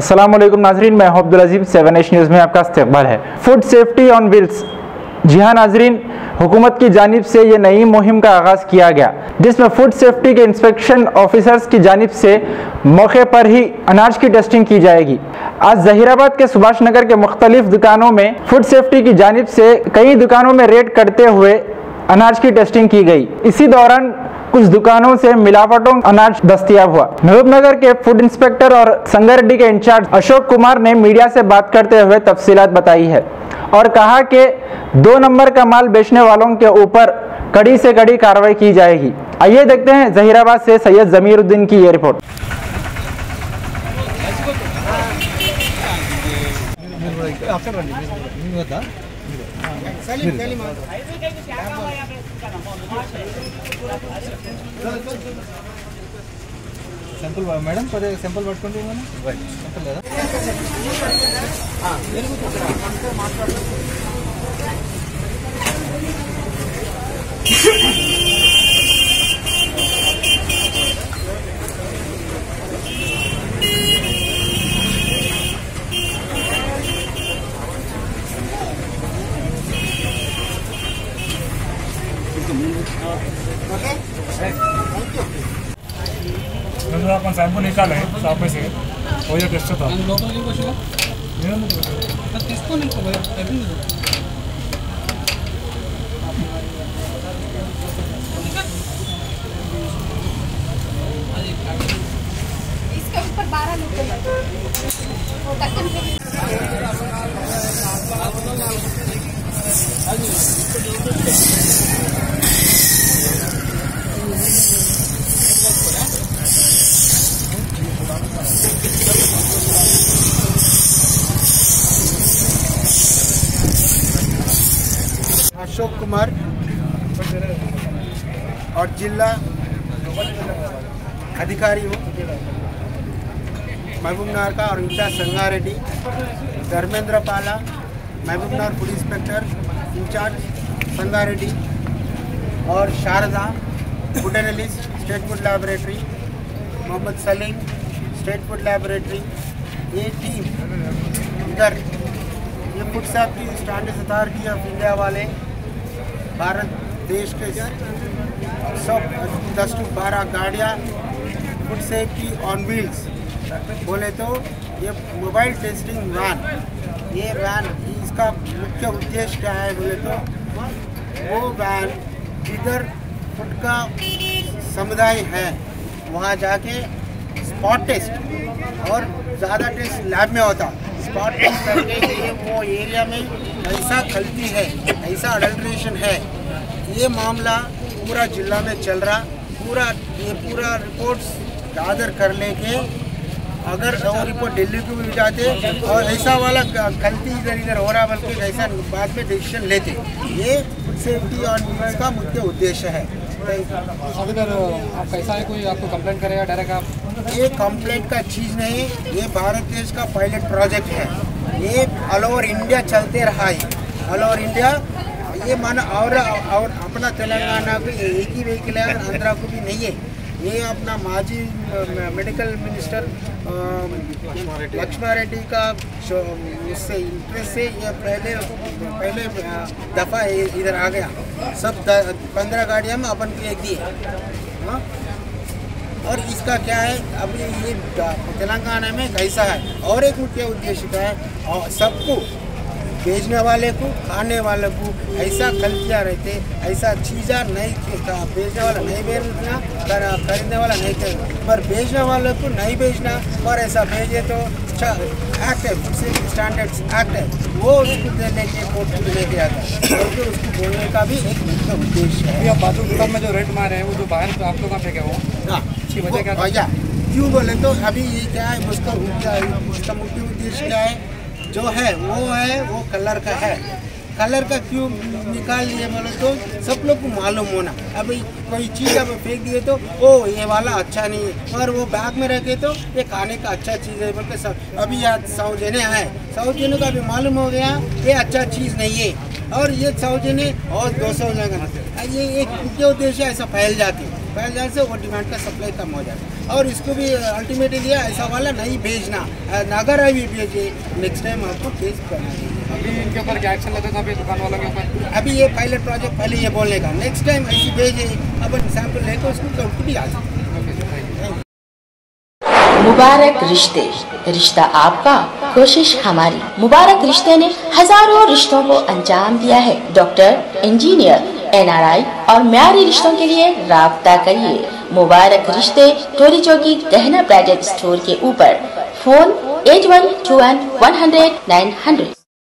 अस्सलाम वालेकुम नाजरीन, मैं अब्दुल अजीम 7H न्यूज़ में आपका इस्तकबाल है। Food safety on wheels. जी हाँ नाजरीन, हुकूमत की जानिब से ये नई मुहिम का आगाज़ किया गया, जिसमें फूड सेफ्टी के इंस्पेक्शन ऑफिसर्स की जानिब से मौके पर ही अनाज की टेस्टिंग की जाएगी। आज जहीराबाद के सुभाष नगर के मुख्तलिफ दुकानों में फूड सेफ्टी की जानिब से कई दुकानों में रेड करते हुए अनाज की टेस्टिंग की गई। इसी दौरान कुछ दुकानों से मिलावटों अनाज दस्तयाब हुआ। महबूबनगर के फूड इंस्पेक्टर और संगारेड्डी के इंचार्ज अशोक कुमार ने मीडिया से बात करते हुए तफसीलात बताई है और कहा कि 2 नंबर का माल बेचने वालों के ऊपर कड़ी से कड़ी कार्रवाई की जाएगी। आइए देखते हैं जहीराबाद से सैयद जमीरुद्दीन की ये रिपोर्ट। सैंपल मैडम पर सैंपल पట్టుకోండి మనం सैंपल లేదా अपन सैंपल निकाले शॉप में से वो ये टेस्ट था इसके ऊपर 12 लोग अशोक कुमार और जिला अधिकारी हूँ महबूबनगर का, और in charge Sangareddy, Dharmendra Pala Mahbubnagar food inspector incharge Sangareddy, और Sharada food analyst state food laboratory, Mohammed Salim state food laboratory. ये टीम इधर ये food safety standards authority of India वाले भारत देश के सब 10 to 12 गाड़ियाँ फूड सेफ्टी ऑन व्हील्स बोले तो ये मोबाइल टेस्टिंग वैन, ये वैन इसका मुख्य उद्देश्य क्या है बोले तो वो वैन जिधर फूड का समुदाय है वहाँ जाके स्पॉट टेस्ट और ज़्यादा टेस्ट लैब में होता, स्पॉट टेस्ट करके ये वो एरिया में ऐसा खलती है, ऐसा अडल्ट्रेशन है, ये मामला पूरा जिला में चल रहा। पूरा रिपोर्ट्स गादर कर लेके अगर वो रिपोर्ट दिल्ली को भी जाते और ऐसा वाला गलती इधर हो रहा बल्कि ऐसा बाद में डिसीजन लेते। ये फूड सेफ्टी और इसका मुख्य उद्देश्य है। अगर आप कैसा है, कोई आपको कंप्लेंट करेगा डायरेक्ट आप? ये कंप्लेंट का चीज़ नहीं, ये भारत देश का पायलट प्रोजेक्ट है। ये ऑल ओवर इंडिया चलते रहा है, ऑल ओवर इंडिया। ये माना और अपना तेलंगाना को एक ही व्हीकल है, आंध्रा को भी नहीं है। ये अपना माजी मेडिकल मिनिस्टर लक्ष्मण रेड्डी का उससे इंटरेस्ट से ये पहले दफ़ा इधर आ गया। सब 15 गाड़ियाँ में अपन को एक दिए। और इसका क्या है, अभी ये तेलंगाना में कैसा है और एक मुख्य उद्देश्य क्या है, और सबको बेचने वाले को खाने वाले को ऐसा गलतियाँ रहते, ऐसा चीज़ा नहीं बेचने वाला नहीं बेचना, खरीदने वाला नहीं खरीदना, पर बेचने वाले को नहीं बेचना और ऐसा भेजे तो एक्ट है, स्टैंडर्ड्स एक्ट है, वो उसको लेके कोर्ट में लेके आता है और फिर उसको बोलने का भी एक मुख्य उद्देश्य है। आप बाजू दुकान में जो रेट मारे हैं वो जो बाहर आप लोग फेंके वो अच्छी वजह क्या भैया क्यों बोले तो अभी ये क्या है, उसका मुख्य उद्देश्य क्या है, जो है वो कलर का है। कलर का क्यों निकाल लिए बोले तो सब लोग को मालूम होना। अभी कोई चीज़ अब फेंक दिए तो ओ ये वाला अच्छा नहीं है, और वो बैग में रखे तो ये खाने का अच्छा चीज़ है बोल के सब। अभी यार 100 जने आए, 100 जनों का भी मालूम हो गया ये अच्छा चीज़ नहीं है, और ये 100 जने और 200 जगह ये एक मुख्य उद्देश्य ऐसा फैल जाते, फैल जाने से वो डिमांड का सप्लाई कम हो जाता है। और इसको भी अल्टीमेटली दिया ऐसा वाला नहीं भेजना, अगर अभी भेजे नेक्स्ट टाइम आपको केस करना है। अभी इनके ऊपर क्या एक्शन लेता था अभी दुकान वालों के ऊपर? अभी ये पायलट प्रोजेक्ट पहले ये बोलने का, नेक्स्ट टाइम ऐसी भेजे अपन सैंपल लेकर उसको कोर्ट भी आ जाए। मुबारक रिश्ते, रिश्ता आपका कोशिश हमारी। मुबारक रिश्ते ने हजारों रिश्तों को अंजाम दिया है। डॉक्टर, इंजीनियर, NRI और म्यारी रिश्तों के लिए राब्ता करिए। मुबारक रिश्ते, टोरी चौकी, दहना प्राइवेट स्टोर के ऊपर। फोन 8121 100 900।